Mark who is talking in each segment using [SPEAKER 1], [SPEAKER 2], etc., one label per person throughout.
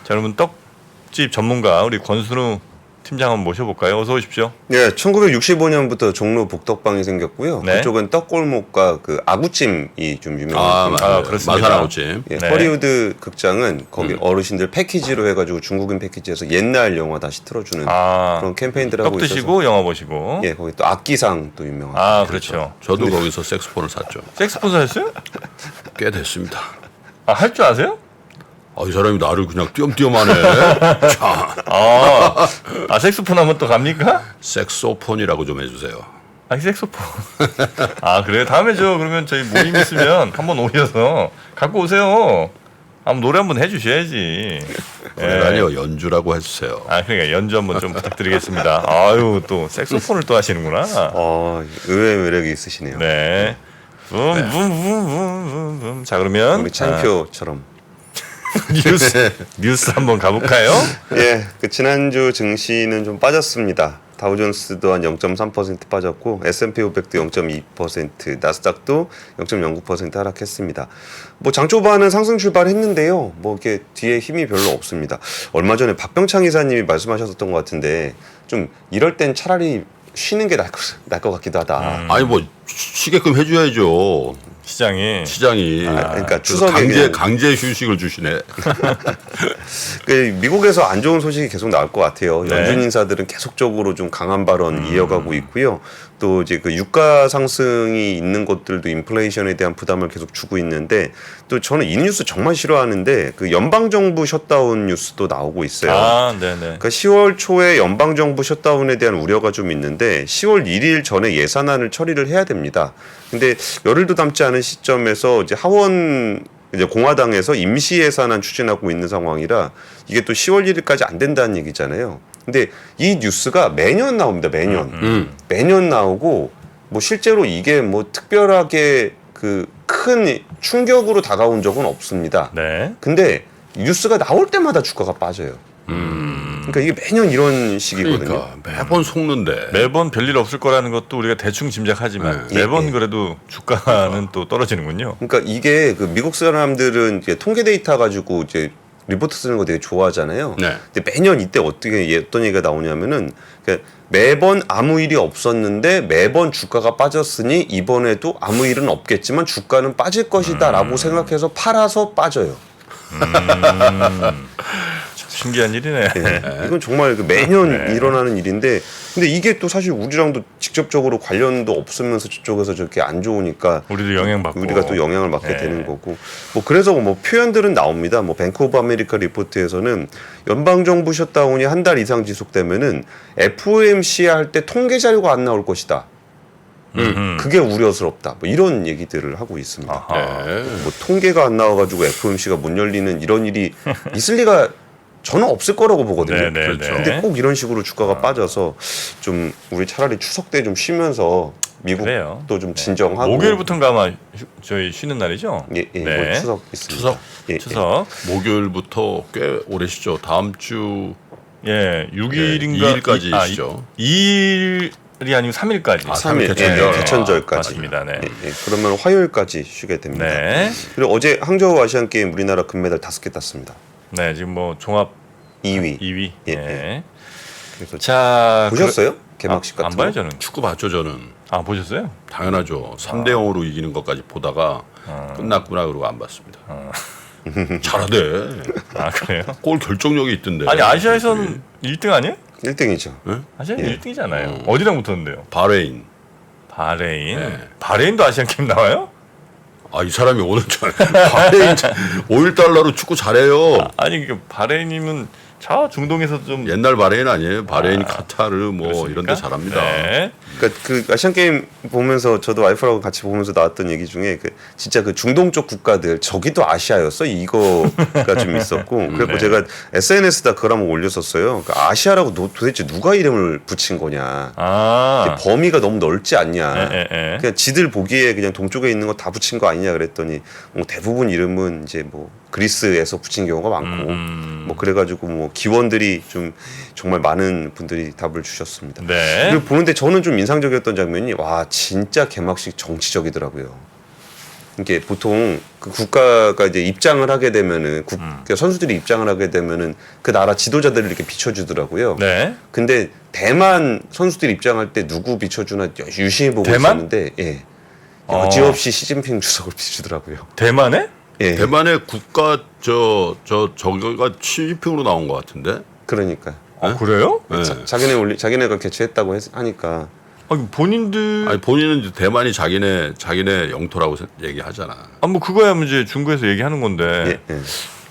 [SPEAKER 1] 자, 여러분 떡집 전문가 우리 권순우 팀장 한번 모셔볼까요? 어서 오십시오.
[SPEAKER 2] 네, 1965년부터 종로 복덕방이 생겼고요.
[SPEAKER 1] 네.
[SPEAKER 2] 그쪽은 떡골목과 그 아구찜이 좀 유명합니다.
[SPEAKER 1] 그렇습니다.
[SPEAKER 3] 마산 아구찜.
[SPEAKER 2] 예,
[SPEAKER 1] 네.
[SPEAKER 2] 허리우드 극장은 거기 어르신들 패키지로 해가지고 중국인 패키지에서 옛날 영화 다시 틀어주는 그런 캠페인들 하고
[SPEAKER 1] 떡
[SPEAKER 2] 있어서.
[SPEAKER 1] 드시고 영화 보시고.
[SPEAKER 2] 예, 거기 또 악기상 또 유명합니다.
[SPEAKER 1] 그렇죠.
[SPEAKER 3] 저도 거기서 색소폰을 샀죠.
[SPEAKER 1] 색스폰 사셨어요?
[SPEAKER 3] 꽤 됐습니다.
[SPEAKER 1] 할 줄 아세요?
[SPEAKER 3] 이 사람이 나를 그냥 띄엄띄엄하네. 참.
[SPEAKER 1] 색스폰 하면 또 갑니까?
[SPEAKER 3] 색소폰이라고 좀 해주세요.
[SPEAKER 1] 색소폰. 그래요? 다음에 그러면 저희 모임 있으면 한번 오셔서 갖고 오세요. 한번 노래 한번 해주셔야지.
[SPEAKER 3] 아니요, 연주라고 해주세요.
[SPEAKER 1] 그러니까 연주 한번 좀 부탁드리겠습니다. 아유, 또 색소폰을 또 하시는구나.
[SPEAKER 2] 의외의 매력이 있으시네요.
[SPEAKER 1] 네. 붐붐붐붐붐. 자, 그러면
[SPEAKER 2] 우리 창표처럼.
[SPEAKER 1] 뉴스 한번 가볼까요?
[SPEAKER 2] 예, 그 지난주 증시는 좀 빠졌습니다. 다우존스도 한 0.3% 빠졌고 S&P 500도 0.2%, 나스닥도 0.09% 하락했습니다. 뭐 장 초반은 상승 출발했는데요. 뭐 이렇게 뒤에 힘이 별로 없습니다. 얼마 전에 박병창 이사님이 말씀하셨던 것 같은데 좀 이럴 땐 차라리 쉬는 게 나을 것 같기도 하다.
[SPEAKER 3] 아니 뭐 쉬게끔 해줘야죠.
[SPEAKER 1] 시장이.
[SPEAKER 2] 그러니까 추석에
[SPEAKER 3] 강제 휴식을 주시네.
[SPEAKER 2] 미국에서 안 좋은 소식이 계속 나올 것 같아요.
[SPEAKER 1] 네.
[SPEAKER 2] 연준 인사들은 계속적으로 좀 강한 발언 이어가고 있고요. 또 이제 그 유가 상승이 있는 것들도 인플레이션에 대한 부담을 계속 주고 있는데 또 저는 이 뉴스 정말 싫어하는데 그 연방 정부 셧다운 뉴스도 나오고 있어요.
[SPEAKER 1] 네네.
[SPEAKER 2] 그러니까 10월 초에 연방 정부 셧다운에 대한 우려가 좀 있는데 10월 1일 전에 예산안을 처리를 해야 됩니다. 근데 열흘도 남지 않은 시점에서 이제 하원 이제 공화당에서 임시 예산안 추진하고 있는 상황이라 이게 또 10월 1일까지 안 된다는 얘기잖아요. 근데 이 뉴스가 매년 나옵니다. 매년 나오고 뭐 실제로 이게 뭐 특별하게 그 큰 충격으로 다가온 적은 없습니다.
[SPEAKER 1] 네.
[SPEAKER 2] 근데 뉴스가 나올 때마다 주가가 빠져요. 그러니까 이게 매년 이런 식이거든요.
[SPEAKER 3] 그러니까 매번 속는데.
[SPEAKER 1] 매번 별일 없을 거라는 것도 우리가 대충 짐작하지만 매번 그래도 주가는 또 떨어지는군요.
[SPEAKER 2] 그러니까 이게 그 미국 사람들은 이제 통계 데이터 가지고 이제 리포트 쓰는 거 되게 좋아하잖아요.
[SPEAKER 3] 네.
[SPEAKER 2] 근데 매년 이때 어떤 얘기가 나오냐면은 매번 아무 일이 없었는데 매번 주가가 빠졌으니 이번에도 아무 일은 없겠지만 주가는 빠질 것이다라고 생각해서 팔아서 빠져요.
[SPEAKER 1] 신기한 일이네.
[SPEAKER 2] 이건 정말 매년 일어나는 일인데 근데 이게 또 사실 우리랑도 직접적으로 관련도 없으면서 저쪽에서 저렇게 안 좋으니까
[SPEAKER 1] 우리도 영향받고
[SPEAKER 2] 우리가 또 영향을 받게 되는 거고 뭐 그래서 뭐 표현들은 나옵니다. 뭐 뱅크 오브 아메리카 리포트에서는 연방 정부 셧다운이 한 달 이상 지속되면은 FOMC 할 때 통계 자료가 안 나올 것이다. 그게 우려스럽다. 뭐 이런 얘기들을 하고 있습니다. 뭐 통계가 안 나와가지고 FOMC가 못 열리는 이런 일이 있을 리가 저는 없을 거라고 보거든요.
[SPEAKER 1] 그렇죠.
[SPEAKER 2] 근데 꼭 이런 식으로 주가가 빠져서 좀 우리 차라리 추석 때 좀 쉬면서 미국도 좀 진정하고
[SPEAKER 1] 목요일부터인가 아마 저희 쉬는 날이죠?
[SPEAKER 2] 예, 뭐 추석 있습니다.
[SPEAKER 1] 추석.
[SPEAKER 3] 목요일부터 꽤 오래 쉬죠. 다음 주
[SPEAKER 1] 6일인가
[SPEAKER 3] 2일까지 쉬죠.
[SPEAKER 1] 2일이 아니면 3일까지.
[SPEAKER 2] 3일 개천절까지.
[SPEAKER 1] 맞습니다. 네.
[SPEAKER 2] 그러면 화요일까지 쉬게 됩니다.
[SPEAKER 1] 네.
[SPEAKER 2] 그리고 어제 항저우 아시안 게임 우리나라 금메달 5개 땄습니다.
[SPEAKER 1] 네, 지금 뭐 종합
[SPEAKER 2] 2위.
[SPEAKER 1] 그래서 자,
[SPEAKER 2] 보셨어요? 개막식 같은
[SPEAKER 1] 안 봐요, 저는.
[SPEAKER 3] 축구 봤죠, 저는.
[SPEAKER 1] 보셨어요?
[SPEAKER 3] 당연하죠. 3대 0으로 이기는 것까지 보다가 끝났구나 그러고 안 봤습니다. 잘하대.
[SPEAKER 1] 그래요?
[SPEAKER 3] 골 결정력이 있던데.
[SPEAKER 1] 아니, 아시아에서는 1등 아니에요?
[SPEAKER 2] 1등이죠.
[SPEAKER 1] 아시아는 1등이잖아요. 어디랑 붙었는데요?
[SPEAKER 3] 바레인.
[SPEAKER 1] 바레인도 아시안 게임 나와요?
[SPEAKER 3] 이 사람이 오늘 바레인 5.1달러로 축구 잘해요.
[SPEAKER 1] 아니, 바레인이면 중동에서 좀
[SPEAKER 3] 옛날 바레인 아니에요. 바레인, 카타르 뭐
[SPEAKER 1] 그렇습니까?
[SPEAKER 3] 이런 데 잘합니다.
[SPEAKER 1] 네.
[SPEAKER 2] 그러니까 그 아시안 게임 보면서 저도 와이프랑 같이 보면서 나왔던 얘기 중에 진짜 그 중동 쪽 국가들 저기도 아시아였어 이거가 좀 있었고 그래서 제가 SNS에다 그걸 한번 올렸었어요. 그러니까 아시아라고 도대체 누가 이름을 붙인 거냐. 범위가 너무 넓지 않냐. 그냥 지들 보기에 그냥 동쪽에 있는 거 다 붙인 거 아니냐 그랬더니 뭐 대부분 이름은 이제 뭐 그리스에서 붙인 경우가 많고 뭐 그래가지고 뭐 기원들이 좀 정말 많은 분들이 답을 주셨습니다.
[SPEAKER 1] 네.
[SPEAKER 2] 그리고 보는데 저는 좀 인상적이었던 장면이 와 진짜 개막식 정치적이더라고요. 이게 보통 그 국가가 이제 입장을 하게 되면은 그러니까 선수들이 입장을 하게 되면은 그 나라 지도자들을 이렇게 비춰주더라고요.
[SPEAKER 1] 네.
[SPEAKER 2] 근데 대만 선수들 입장할 때 누구 비춰주나 유심히 보고
[SPEAKER 1] 대만?
[SPEAKER 2] 있었는데 예. 여지없이 시진핑 주석을 비추더라고요.
[SPEAKER 1] 대만에?
[SPEAKER 2] 예.
[SPEAKER 3] 대만의 국가 저기가 시진핑으로 나온 것 같은데.
[SPEAKER 2] 그러니까
[SPEAKER 1] 그래요?
[SPEAKER 3] 네.
[SPEAKER 2] 자기네가 개최했다고 하니까
[SPEAKER 1] 본인들
[SPEAKER 3] 아니 본인은 이제 대만이 자기네 영토라고 얘기하잖아.
[SPEAKER 1] 뭐 그거야 이제 중국에서 얘기하는 건데
[SPEAKER 2] 예, 예.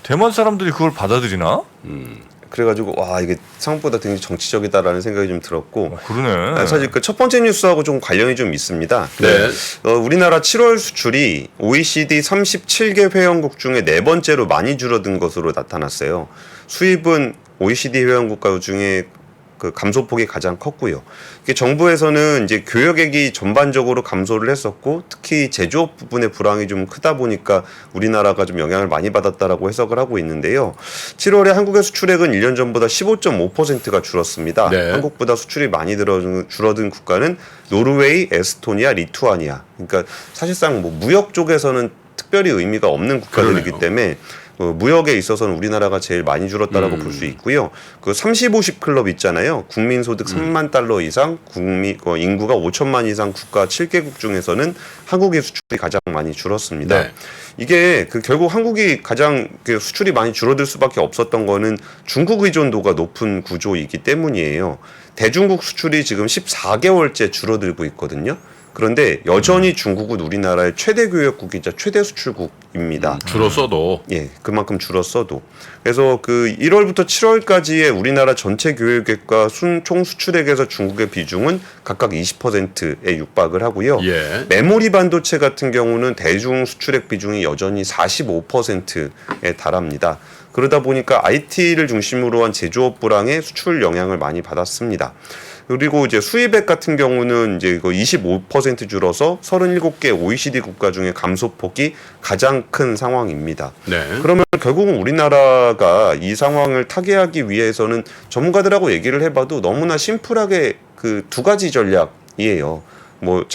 [SPEAKER 1] 대만 사람들이 그걸 받아들이나?
[SPEAKER 2] 그래가지고 와 이게 생각보다 굉장히 정치적이다라는 생각이 좀 들었고
[SPEAKER 1] 그러네.
[SPEAKER 2] 사실 그 첫 번째 뉴스하고 좀 관련이 좀 있습니다.
[SPEAKER 3] 네.
[SPEAKER 2] 우리나라 7월 수출이 OECD 37개 회원국 중에 네 번째로 많이 줄어든 것으로 나타났어요. 수입은 OECD 회원국가 중에 그 감소폭이 가장 컸고요. 이게 정부에서는 이제 교역액이 전반적으로 감소를 했었고 특히 제조업 부분의 불황이 좀 크다 보니까 우리나라가 좀 영향을 많이 받았다라고 해석을 하고 있는데요. 7월에 한국의 수출액은 1년 전보다 15.5%가 줄었습니다.
[SPEAKER 3] 네.
[SPEAKER 2] 한국보다 수출이 많이 줄어든 국가는 노르웨이, 에스토니아, 리투아니아. 그러니까 사실상 뭐 무역 쪽에서는 특별히 의미가 없는 국가들이기
[SPEAKER 3] 그러네요.
[SPEAKER 2] 때문에 무역에 있어서는 우리나라가 제일 많이 줄었다라고 볼 수 있고요. 그 30-50 클럽 있잖아요. 국민 소득 3만 달러 이상, 인구가 5천만 이상 국가 7개국 중에서는 한국의 수출이 가장 많이 줄었습니다.
[SPEAKER 3] 네.
[SPEAKER 2] 이게 결국 한국이 가장 수출이 많이 줄어들 수밖에 없었던 거는 중국 의존도가 높은 구조이기 때문이에요. 대중국 수출이 지금 14개월째 줄어들고 있거든요. 그런데 여전히 중국은 우리나라의 최대 교역국이자 최대 수출국입니다.
[SPEAKER 3] 줄었어도
[SPEAKER 2] 예, 그만큼 줄었어도. 그래서 그 1월부터 7월까지의 우리나라 전체 교역액과 총 수출액에서 중국의 비중은 각각 20%에 육박을 하고요.
[SPEAKER 3] 예.
[SPEAKER 2] 메모리 반도체 같은 경우는 대중 수출액 비중이 여전히 45%에 달합니다. 그러다 보니까 IT를 중심으로 한 제조업 불황에 수출 영향을 많이 받았습니다. 그리고 이제 수입액 같은 경우는 이제 25% 줄어서 37개 OECD 국가 중에 감소폭이 가장 큰 상황입니다.
[SPEAKER 3] 네.
[SPEAKER 2] 그러면 결국은 우리나라가 이 상황을 타개하기 위해서는 전문가들하고 얘기를 해봐도 너무나 심플하게 그 두 가지 전략이에요. 뭐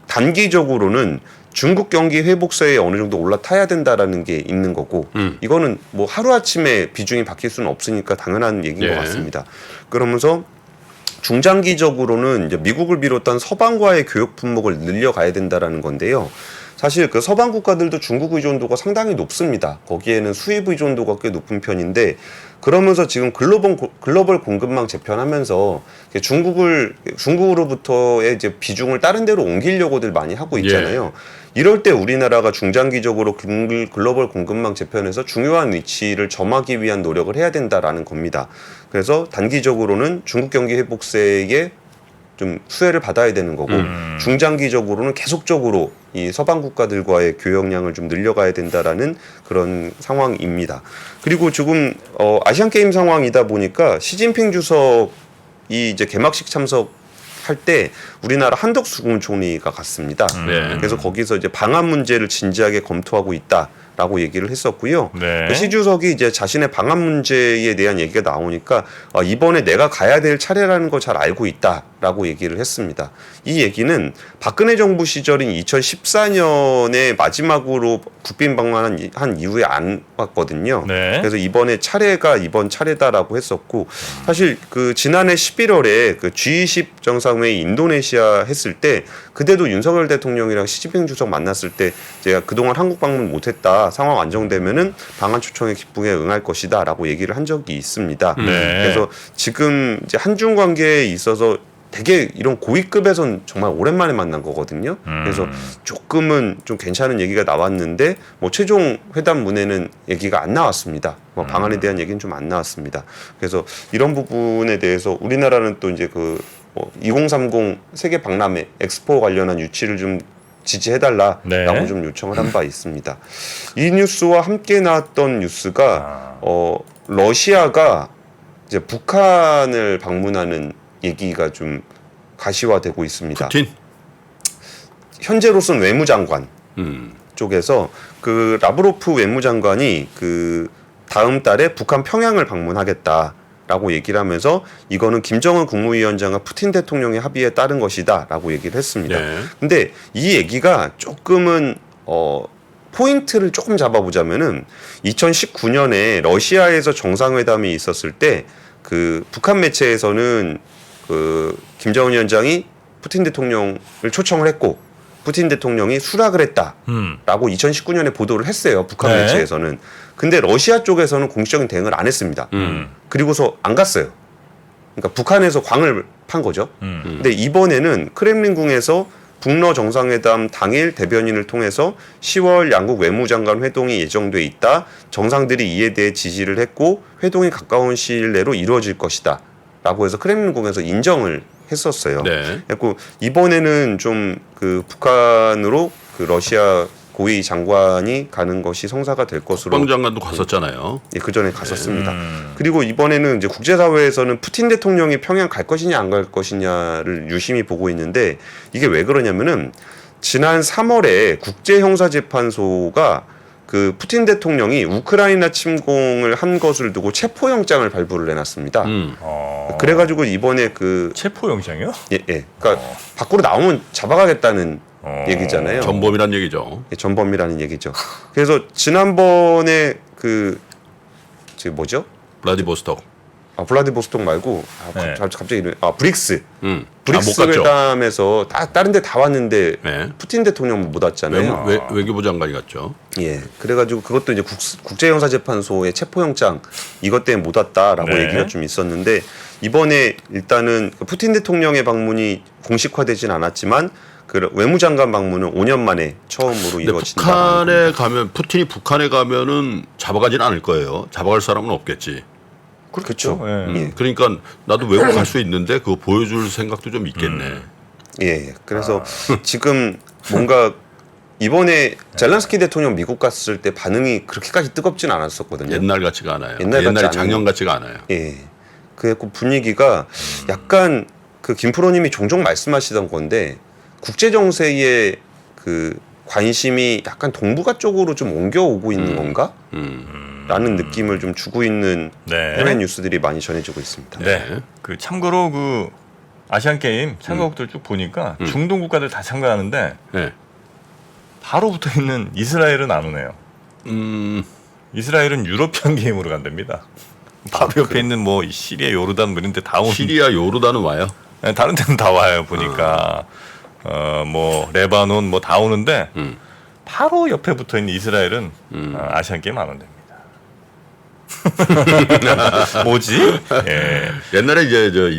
[SPEAKER 2] 단기적으로는 중국 경기 회복세에 어느 정도 올라타야 된다라는 게 있는 거고 이거는 뭐 하루아침에 비중이 바뀔 수는 없으니까 당연한 얘기인 것 같습니다. 그러면서 중장기적으로는 이제 미국을 비롯한 서방과의 교역 품목을 늘려가야 된다라는 건데요. 사실 그 서방 국가들도 중국 의존도가 상당히 높습니다. 거기에는 수입 의존도가 꽤 높은 편인데 그러면서 지금 글로벌 공급망 재편하면서 중국으로부터의 이제 비중을 다른 데로 옮기려고들 많이 하고 있잖아요. 이럴 때 우리나라가 중장기적으로 글로벌 공급망 재편에서 중요한 위치를 점하기 위한 노력을 해야 된다라는 겁니다. 그래서 단기적으로는 중국 경기 회복세에 좀 수혜를 받아야 되는 거고 중장기적으로는 계속적으로 이 서방 국가들과의 교역량을 좀 늘려가야 된다라는 그런 상황입니다. 그리고 지금 아시안 게임 상황이다 보니까 시진핑 주석이 이제 개막식 참석할 때 우리나라 한덕수 국무총리가 갔습니다.
[SPEAKER 3] 네.
[SPEAKER 2] 그래서 거기서 이제 방한 문제를 진지하게 검토하고 있다라고 얘기를 했었고요.
[SPEAKER 1] 네.
[SPEAKER 2] 시 주석이 이제 자신의 방한 문제에 대한 얘기가 나오니까 이번에 내가 가야 될 차례라는 걸 잘 알고 있다라고 얘기를 했습니다. 이 얘기는 박근혜 정부 시절인 2014년에 마지막으로 국빈 방문한 이후에 안 왔거든요.
[SPEAKER 1] 네.
[SPEAKER 2] 그래서 이번 차례다라고 했었고 사실 그 지난해 11월에 그 G20 정상회의 인도네시아 했을 때 그때도 윤석열 대통령이랑 시진핑 주석 만났을 때 제가 그동안 한국 방문 못했다. 상황 안정되면은 방한 초청에 기쁘게 응할 것이다라고 얘기를 한 적이 있습니다.
[SPEAKER 1] 네.
[SPEAKER 2] 그래서 지금 이제 한중 관계에 있어서 되게 이런 고위급에선 정말 오랜만에 만난 거거든요. 그래서 조금은 좀 괜찮은 얘기가 나왔는데 뭐 최종 회담문에는 얘기가 안 나왔습니다. 뭐 방안에 대한 얘기는 좀 안 나왔습니다. 그래서 이런 부분에 대해서 우리나라는 또 이제 2030 세계 박람회 엑스포 관련한 유치를 좀 지지해달라라고
[SPEAKER 1] 네.
[SPEAKER 2] 좀 요청을 한 바 있습니다. 이 뉴스와 함께 나왔던 뉴스가 러시아가 이제 북한을 방문하는 얘기가 좀 가시화되고 있습니다.
[SPEAKER 3] 푸틴.
[SPEAKER 2] 현재로서는 외무장관 쪽에서 그 라브로프 외무장관이 그 다음 달에 북한 평양을 방문하겠다라고 얘기를 하면서 이거는 김정은 국무위원장과 푸틴 대통령의 합의에 따른 것이다라고 얘기를 했습니다.
[SPEAKER 3] 네.
[SPEAKER 2] 근데 이 얘기가 조금은 포인트를 조금 잡아보자면은 2019년에 러시아에서 정상회담이 있었을 때 그 북한 매체에서는 그 김정은 위원장이 푸틴 대통령을 초청을 했고 푸틴 대통령이 수락을 했다라고 2019년에 보도를 했어요. 북한
[SPEAKER 1] 네.
[SPEAKER 2] 매체에서는. 근데 러시아 쪽에서는 공식적인 대응을 안 했습니다. 그리고서 안 갔어요. 그러니까 북한에서 광을 판 거죠. 근데 이번에는 크렘린궁에서 북러 정상회담 당일 대변인을 통해서 10월 양국 외무장관 회동이 예정돼 있다. 정상들이 이에 대해 지지를 했고 회동이 가까운 시일 내로 이루어질 것이다. 라고 해서 크렘린궁에서 인정을 했었어요.
[SPEAKER 3] 네.
[SPEAKER 2] 그래서 이번에는 좀 그 북한으로 그 러시아 고위 장관이 가는 것이 성사가 될 것으로
[SPEAKER 3] 국방장관도 갔었잖아요.
[SPEAKER 2] 예, 그 전에 갔었습니다. 그리고 이번에는 이제 국제사회에서는 푸틴 대통령이 평양 갈 것이냐 안 갈 것이냐를 유심히 보고 있는데 이게 왜 그러냐면은 지난 3월에 국제형사재판소가 그 푸틴 대통령이 우크라이나 침공을 한 것을 두고 체포영장을 발부를 해놨습니다. 그래가지고 이번에 그
[SPEAKER 1] 체포 영장이요?
[SPEAKER 2] 예, 그러니까 밖으로 나오면 잡아가겠다는 얘기잖아요.
[SPEAKER 3] 전범이란 얘기죠.
[SPEAKER 2] 예, 전범이라는 얘기죠. 그래서 지난번에 그 뭐죠?
[SPEAKER 3] 블라디보스톡.
[SPEAKER 2] 블라디보스톡 말고
[SPEAKER 1] 네.
[SPEAKER 2] 갑자기 이름이 브릭스.
[SPEAKER 3] 못
[SPEAKER 2] 브릭스
[SPEAKER 3] 갔죠.
[SPEAKER 2] 회담에서 다른 데 다 왔는데
[SPEAKER 3] 네.
[SPEAKER 2] 푸틴 대통령 못 왔잖아요.
[SPEAKER 3] 외교부 장관이 갔죠.
[SPEAKER 2] 예, 그래가지고 그것도 이제 국제형사재판소의 체포영장 이것 때문에 못 왔다라고
[SPEAKER 1] 네.
[SPEAKER 2] 얘기가 좀 있었는데 이번에 일단은 푸틴 대통령의 방문이 공식화되진 않았지만 그 외무장관 방문은 5년 만에 처음으로
[SPEAKER 3] 근데
[SPEAKER 2] 이루어진다.
[SPEAKER 3] 북한에 가면 푸틴이 북한에 가면은 잡아가진 않을 거예요. 잡아갈 사람은 없겠지.
[SPEAKER 2] 그렇겠죠.
[SPEAKER 1] 예.
[SPEAKER 3] 그러니까 나도 외국 갈 수 있는데 그거 보여줄 생각도 좀 있겠네.
[SPEAKER 2] 예, 그래서 지금 뭔가 이번에 젤란스키 대통령 미국 갔을 때 반응이 그렇게까지 뜨겁진 않았었거든요.
[SPEAKER 3] 옛날 같지가 않아요.
[SPEAKER 2] 옛날 같지
[SPEAKER 3] 옛날에
[SPEAKER 2] 않은
[SPEAKER 3] 작년 같지가 않아요.
[SPEAKER 2] 예. 그래서 분위기가 약간 그 김프로님이 종종 말씀하시던 건데 국제 정세의 그 관심이 약간 동북아 쪽으로 좀 옮겨오고 있는 건가? 라는 느낌을 좀 주고 있는
[SPEAKER 1] 네.
[SPEAKER 2] 해외 뉴스들이 많이 전해지고 있습니다.
[SPEAKER 1] 네. 그 참고로 그 아시안 게임 참가국들 쭉 보니까 중동 국가들 다 참가하는데
[SPEAKER 3] 네.
[SPEAKER 1] 바로 붙어 있는 이스라엘은 안 오네요. 이스라엘은 유러피안 게임으로 간답니다. 바로 옆에 있는 뭐 시리아, 요르단 뭐 이런 데 다 오는.
[SPEAKER 3] 시리아, 요르단은 와요.
[SPEAKER 1] 네, 다른 데는 다 와요 보니까. 뭐 레바논 뭐 다 오는데 바로 옆에 붙어 있는 이스라엘은 아시안 게임 안 온답니다. 뭐지? 예.
[SPEAKER 3] 옛날에 이제 저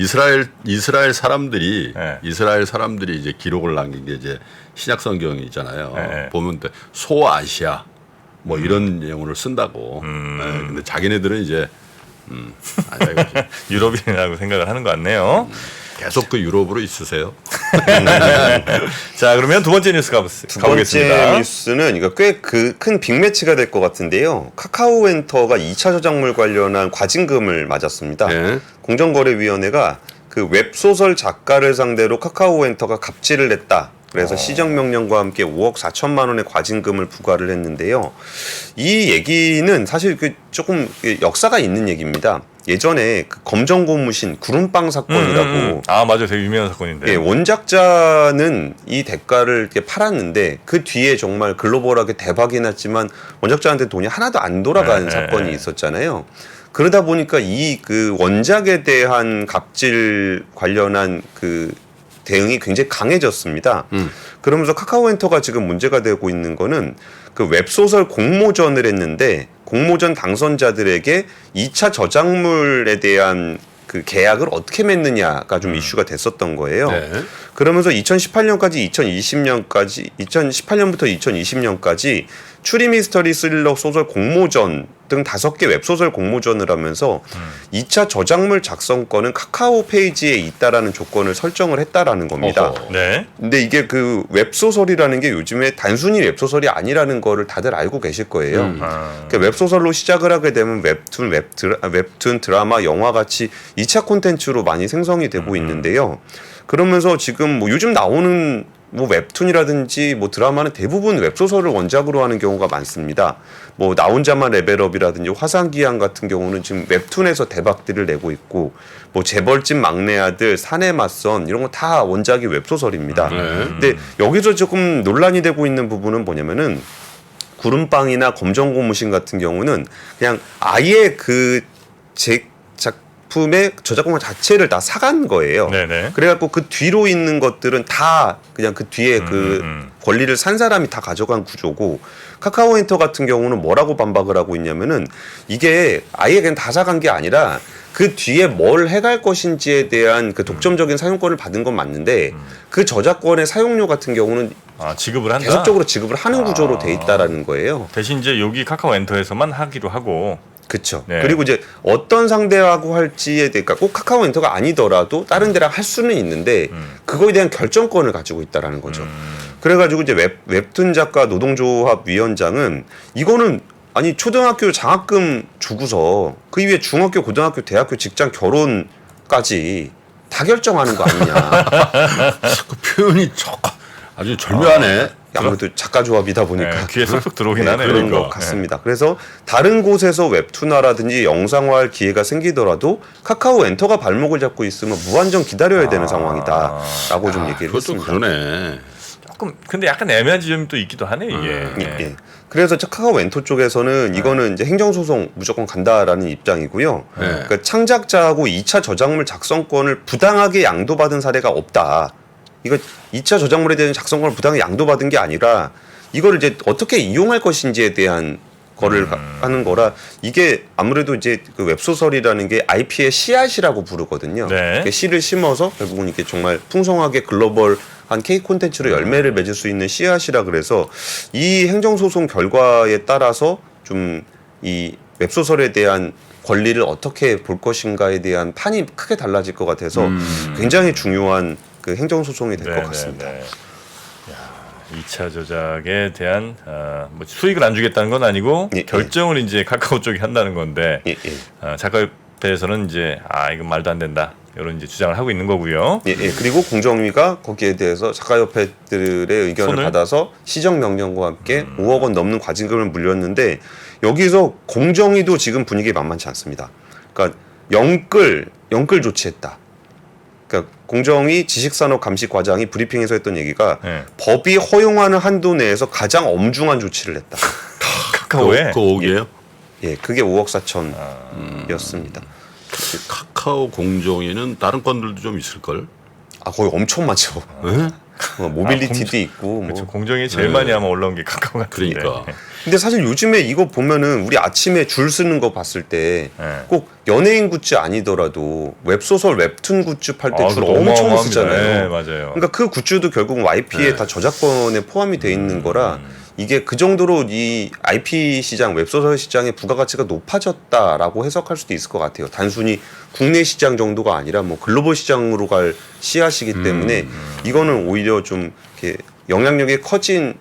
[SPEAKER 3] 이스라엘 사람들이
[SPEAKER 1] 네.
[SPEAKER 3] 이제 기록을 남긴 게 이제 신약 성경이잖아요.
[SPEAKER 1] 네.
[SPEAKER 3] 보면 소아시아 뭐 이런 용어를 쓴다고. 네, 근데 자기네들은 이제 아니다 이거지.
[SPEAKER 1] 유럽인이라고 생각을 하는 것 같네요.
[SPEAKER 3] 계속 그 유럽으로 있으세요.
[SPEAKER 1] 자, 그러면 두 번째 뉴스
[SPEAKER 2] 두 번째
[SPEAKER 1] 가보겠습니다.
[SPEAKER 2] 뉴스는 이거 꽤 그 큰 빅매치가 될 것 같은데요. 카카오엔터가 2차 저작물 관련한 과징금을 맞았습니다.
[SPEAKER 3] 네.
[SPEAKER 2] 공정거래위원회가 그 웹소설 작가를 상대로 카카오엔터가 갑질을 했다. 그래서 시정명령과 함께 5억 4천만 원의 과징금을 부과를 했는데요. 이 얘기는 사실 그 조금 역사가 있는 얘기입니다. 예전에 그 검정고무신 구름빵 사건이라고
[SPEAKER 1] 아, 맞아, 되게 유명한 사건인데.
[SPEAKER 2] 예, 원작자는 이 대가를 이렇게 팔았는데 그 뒤에 정말 글로벌하게 대박이 났지만 원작자한테 돈이 하나도 안 돌아가는 사건이 있었잖아요. 그러다 보니까 이 그 원작에 대한 갑질 관련한 그 대응이 굉장히 강해졌습니다. 그러면서 카카오엔터가 지금 문제가 되고 있는 거는 그 웹소설 공모전을 했는데 공모전 당선자들에게 2차 저작물에 대한 그 계약을 어떻게 맺느냐가 좀 이슈가 됐었던 거예요.
[SPEAKER 3] 네.
[SPEAKER 2] 그러면서 2018년까지 2018년부터 2020년까지 추리 미스터리 스릴러 소설 공모전 등 5개 웹소설 공모전을 하면서 2차 저작물 작성권은 카카오 페이지에 있다라는 조건을 설정을 했다라는 겁니다.
[SPEAKER 3] 어허.
[SPEAKER 1] 네.
[SPEAKER 2] 근데 이게 그 웹소설이라는 게 요즘에 단순히 웹소설이 아니라는 거를 다들 알고 계실 거예요. 그러니까 웹소설로 시작을 하게 되면 웹툰, 드라마, 영화 같이 2차 콘텐츠로 많이 생성이 되고 있는데요. 그러면서 지금 뭐 요즘 나오는 뭐 웹툰이라든지 뭐 드라마는 대부분 웹소설을 원작으로 하는 경우가 많습니다. 뭐 나 혼자만 레벨업이라든지 화산기한 같은 경우는 지금 웹툰에서 대박들을 내고 있고 뭐 재벌집 막내 아들 사내 맞선 이런 거 다 원작이 웹소설입니다. 근데 여기서 조금 논란이 되고 있는 부분은 뭐냐면은 구름빵이나 검정고무신 같은 경우는 그냥 아예 그 작품의 저작권 자체를 다 사간 거예요.
[SPEAKER 1] 네네.
[SPEAKER 2] 그래갖고 그 뒤로 있는 것들은 다 그냥 그 뒤에 그 권리를 산 사람이 다 가져간 구조고 카카오 엔터 같은 경우는 뭐라고 반박을 하고 있냐면은 이게 아예 그냥 다 사간 게 아니라 그 뒤에 뭘 해갈 것인지에 대한 그 독점적인 사용권을 받은 건 맞는데 그 저작권의 사용료 같은 경우는
[SPEAKER 1] 지급을 한다.
[SPEAKER 2] 계속적으로 지급을 하는 구조로 돼 있다라는 거예요.
[SPEAKER 1] 대신 이제 여기 카카오 엔터에서만 하기로 하고.
[SPEAKER 2] 그렇죠.
[SPEAKER 1] 네.
[SPEAKER 2] 그리고 이제 어떤 상대하고 할지에 대해 그러니까 꼭 카카오 엔터가 아니더라도 다른 데랑 할 수는 있는데 그거에 대한 결정권을 가지고 있다라는 거죠. 그래가지고 이제 웹툰 작가 노동조합 위원장은 이거는 아니 초등학교 장학금 주고서 그 이후에 중학교, 고등학교, 대학교, 직장, 결혼까지 다 결정하는 거 아니냐.
[SPEAKER 3] 그 표현이 아주 절묘하네.
[SPEAKER 2] 아무래도 작가 조합이다 보니까
[SPEAKER 1] 네, 귀에 쏙쏙 들어오긴 하네요.
[SPEAKER 2] 그런
[SPEAKER 1] 이거.
[SPEAKER 2] 것 같습니다. 그래서 다른 곳에서 웹툰화라든지 영상화할 기회가 생기더라도 카카오 엔터가 발목을 잡고 있으면 무한정 기다려야 되는 상황이다라고 좀 얘기를
[SPEAKER 3] 그것도
[SPEAKER 2] 했습니다.
[SPEAKER 3] 그러네.
[SPEAKER 1] 조금 근데 약간 애매한 지점이 또 있기도 하네 이게.
[SPEAKER 2] 예. 그래서 카카오 엔터 쪽에서는 이거는 이제 행정소송 무조건 간다라는 입장이고요. 그러니까 창작자하고 2차 저작물 작성권을 부당하게 양도받은 사례가 없다. 이거 2차 저작물에 대한 작성권을 부당하게 양도받은 게 아니라 이거를 이제 어떻게 이용할 것인지에 대한 거를 하는 거라 이게 아무래도 이제 그 웹소설이라는 게 IP의 씨앗이라고 부르거든요.
[SPEAKER 1] 네.
[SPEAKER 2] 씨를 심어서 결국은 이게 정말 풍성하게 글로벌 한 K 콘텐츠로 열매를 맺을 수 있는 씨앗이라 그래서 이 행정소송 결과에 따라서 좀 이 웹소설에 대한 권리를 어떻게 볼 것인가에 대한 판이 크게 달라질 것 같아서 굉장히 중요한 그 행정소송이 될 것 같습니다.
[SPEAKER 1] 2차 저작에 대한 뭐 수익을 안 주겠다는 건 아니고
[SPEAKER 2] 예,
[SPEAKER 1] 결정을 이제 카카오 쪽이 한다는 건데
[SPEAKER 2] 예.
[SPEAKER 1] 작가협회에서는 이제 이건 말도 안 된다 이런 이제 주장을 하고 있는 거고요.
[SPEAKER 2] 예. 그리고 공정위가 거기에 대해서 작가협회들의 의견을
[SPEAKER 1] 손을?
[SPEAKER 2] 받아서 시정명령과 함께 5억 원 넘는 과징금을 물렸는데 여기서 공정위도 지금 분위기 만만치 않습니다. 그러니까 영끌 조치했다. 그러니까 공정위 지식산업감시과장이 브리핑에서 했던 얘기가
[SPEAKER 1] 네.
[SPEAKER 2] 법이 허용하는 한도 내에서 가장 엄중한 조치를 했다.
[SPEAKER 1] 카카오에
[SPEAKER 3] 그 5억이에요?
[SPEAKER 2] 예, 그게 5억 4천이었습니다.
[SPEAKER 3] 카카오 공정위는 다른 건들도 좀 있을걸?
[SPEAKER 2] 거의 엄청 많죠.
[SPEAKER 3] 네?
[SPEAKER 2] 모빌리티도 있고 뭐.
[SPEAKER 1] 그렇죠. 공정이 제일 많이 아마 올라온 게 카카오 같은데.
[SPEAKER 3] 그러니까.
[SPEAKER 2] 근데 사실 요즘에 이거 보면은 우리 아침에 줄 쓰는 거 봤을 때
[SPEAKER 1] 네.
[SPEAKER 2] 꼭 연예인 굿즈 아니더라도 웹소설 웹툰 굿즈 팔 때 줄
[SPEAKER 1] 그거
[SPEAKER 2] 엄청
[SPEAKER 1] 어마어마합니다.
[SPEAKER 2] 쓰잖아요.
[SPEAKER 1] 네, 맞아요.
[SPEAKER 2] 그러니까 그 굿즈도 결국 YP에 다 저작권에 포함이 돼 있는 거라 이게 그 정도로 이 IP 시장, 웹소설 시장의 부가가치가 높아졌다라고 해석할 수도 있을 것 같아요. 단순히 국내 시장 정도가 아니라 뭐 글로벌 시장으로 갈 씨앗이기 때문에 이거는 오히려 좀 이렇게 영향력이 커진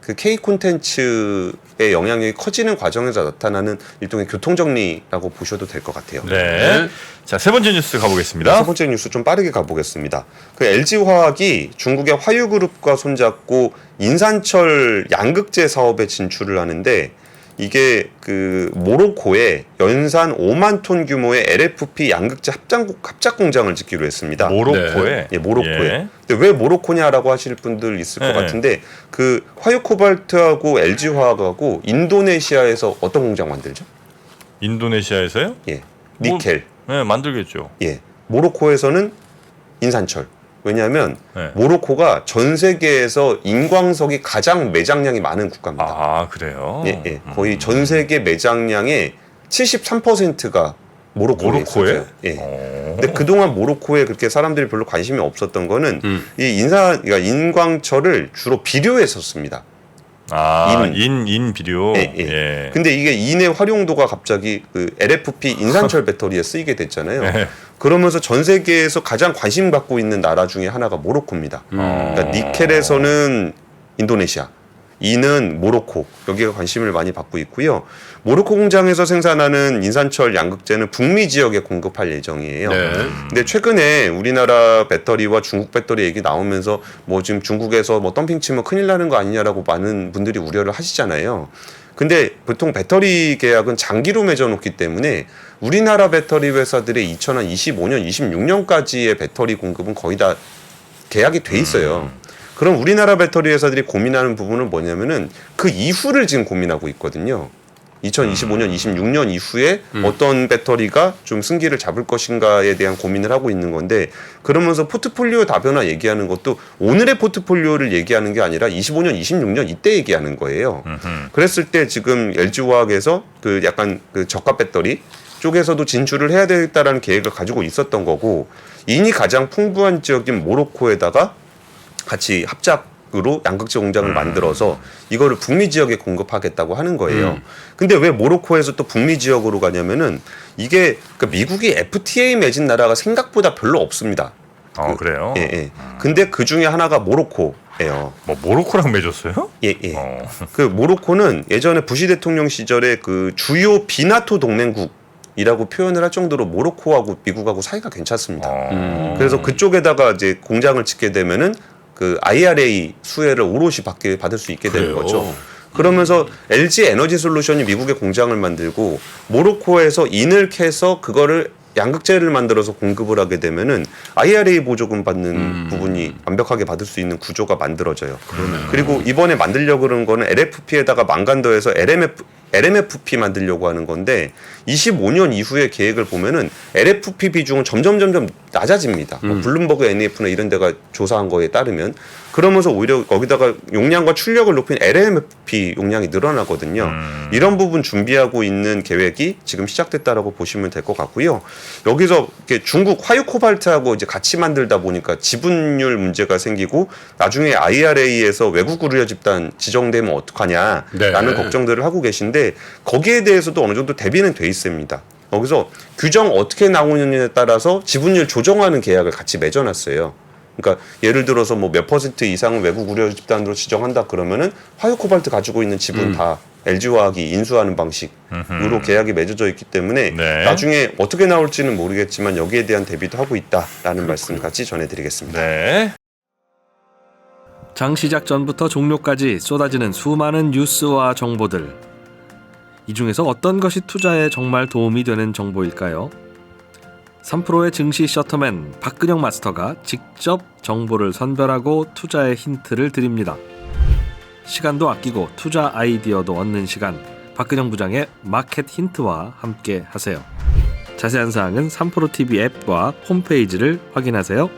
[SPEAKER 2] 그 K 콘텐츠의 영향력이 커지는 과정에서 나타나는 일종의 교통정리라고 보셔도 될 것 같아요.
[SPEAKER 1] 네. 자, 세 번째 뉴스 가보겠습니다.
[SPEAKER 2] 세 번째 뉴스 좀 빠르게 가보겠습니다. 그 LG화학이 중국의 화유그룹과 손잡고 인산철 양극재 사업에 진출을 하는데 이게 그 모로코에 연산 5만 톤 규모의 LFP 양극재 합작 공장을 짓기로 했습니다.
[SPEAKER 1] 모로코에.
[SPEAKER 2] 예, 모로코에.
[SPEAKER 1] 예.
[SPEAKER 2] 근데 왜 모로코냐라고 하실 분들 있을 것
[SPEAKER 1] 네.
[SPEAKER 2] 같은데 그 화유코발트하고 LG화학하고 인도네시아에서 어떤 공장 만들죠?
[SPEAKER 1] 인도네시아에서요?
[SPEAKER 2] 예, 니켈.
[SPEAKER 1] 네, 만들겠죠.
[SPEAKER 2] 예, 모로코에서는 인산철. 왜냐하면
[SPEAKER 1] 네.
[SPEAKER 2] 모로코가 전 세계에서 인광석이 가장 매장량이 많은 국가입니다.
[SPEAKER 1] 그래요?
[SPEAKER 2] 예. 거의 전 세계 매장량의 73%가 모로코에 있어요. 예. 근데 그동안 모로코에 그렇게 사람들이 별로 관심이 없었던 거는 이 그러니까 인광철을 주로 비료에 썼습니다.
[SPEAKER 1] 인 비료.
[SPEAKER 2] 예. 근데 이게 인의 활용도가 갑자기 그 LFP 인산철 배터리에 쓰이게 됐잖아요.
[SPEAKER 1] 네.
[SPEAKER 2] 그러면서 전 세계에서 가장 관심 갖고 있는 나라 중에 하나가 모로코입니다. 그러니까 니켈에서는 인도네시아, E는 모로코 여기에 관심을 많이 받고 있고요. 모로코 공장에서 생산하는 인산철 양극재는 북미 지역에 공급할 예정이에요.
[SPEAKER 3] 네.
[SPEAKER 2] 근데 최근에 우리나라 배터리와 중국 배터리 얘기 나오면서 뭐 지금 중국에서 뭐 덤핑 치면 큰일 나는 거 아니냐라고 많은 분들이 우려를 하시잖아요. 근데 보통 배터리 계약은 장기로 맺어놓기 때문에 우리나라 배터리 회사들의 2025년, 26년까지의 배터리 공급은 거의 다 계약이 돼 있어요. 그럼 우리나라 배터리 회사들이 고민하는 부분은 뭐냐면은 그 이후를 지금 고민하고 있거든요. 2025년, 26년 이후에 어떤 배터리가 좀 승기를 잡을 것인가에 대한 고민을 하고 있는 건데 그러면서 포트폴리오 다변화 얘기하는 것도 오늘의 포트폴리오를 얘기하는 게 아니라 25년, 26년 이때 얘기하는 거예요. 그랬을 때 지금 LG화학에서 그 약간 그 저가 배터리 쪽에서도 진출을 해야 되겠다라는 계획을 가지고 있었던 거고 인이 가장 풍부한 지역인 모로코에다가 같이 합작으로 양극재 공장을 만들어서 이거를 북미 지역에 공급하겠다고 하는 거예요. 근데 왜 모로코에서 또 북미 지역으로 가냐면은 이게 그러니까 미국이 FTA 맺은 나라가 생각보다 별로 없습니다.
[SPEAKER 1] 그래요?
[SPEAKER 2] 예, 예. 근데 그 중에 하나가 모로코예요.
[SPEAKER 1] 뭐 모로코랑 맺었어요?
[SPEAKER 2] 예, 예. 그 모로코는 예전에 부시 대통령 시절에 그 주요 비나토 동맹국이라고 표현을 할 정도로 모로코하고 미국하고 사이가 괜찮습니다. 그래서 그쪽에다가 이제 공장을 짓게 되면은 그 IRA 수혜를 오롯이 받을 수 있게 되는
[SPEAKER 3] 그래요.
[SPEAKER 2] 거죠. 그러면서 LG 에너지 솔루션이 미국에 공장을 만들고 모로코에서 인을 캐서 그거를 양극재를 만들어서 공급을 하게 되면은 IRA 보조금 받는 부분이 완벽하게 받을 수 있는 구조가 만들어져요. 그리고 이번에 만들려고 그러는 거는 LFP에다가 망간 더해서 LMFP 만들려고 하는 건데 25년 이후의 계획을 보면은 LFP 비중은 점점 낮아집니다. 뭐 블룸버그 NEF나 이런 데가 조사한 거에 따르면 그러면서 오히려 거기다가 용량과 출력을 높인 LMFP 용량이 늘어나거든요. 이런 부분 준비하고 있는 계획이 지금 시작됐다라고 보시면 될 것 같고요. 여기서 이렇게 중국 화유 코발트하고 이제 같이 만들다 보니까 지분율 문제가 생기고 나중에 IRA에서 외국 의료 집단 지정되면 어떡하냐라는
[SPEAKER 3] 네.
[SPEAKER 2] 걱정들을 하고 계신데 거기에 대해서도 어느 정도 대비는 돼 있습니다. 거기서 규정 어떻게 나오느냐에 따라서 지분율 조정하는 계약을 같이 맺어놨어요. 그러니까 예를 들어서 뭐 몇 퍼센트 이상은 외국 의료 집단으로 지정한다 그러면은 화유 코발트 가지고 있는 지분 다 LG화학이 인수하는 방식으로 계약이 맺어져 있기 때문에
[SPEAKER 1] 네.
[SPEAKER 2] 나중에 어떻게 나올지는 모르겠지만 여기에 대한 대비도 하고 있다라는 말씀 같이 전해드리겠습니다.
[SPEAKER 1] 네.
[SPEAKER 4] 장 시작 전부터 종료까지 쏟아지는 수많은 뉴스와 정보들. 이 중에서 어떤 것이 투자에 정말 도움이 되는 정보일까요? 3프로의 증시 셔터맨 박근영 마스터가 직접 정보를 선별하고 투자의 힌트를 드립니다. 시간도 아끼고 투자 아이디어도 얻는 시간, 박근영 부장의 마켓 힌트와 함께 하세요. 자세한 사항은 3프로 TV 앱과 홈페이지를 확인하세요.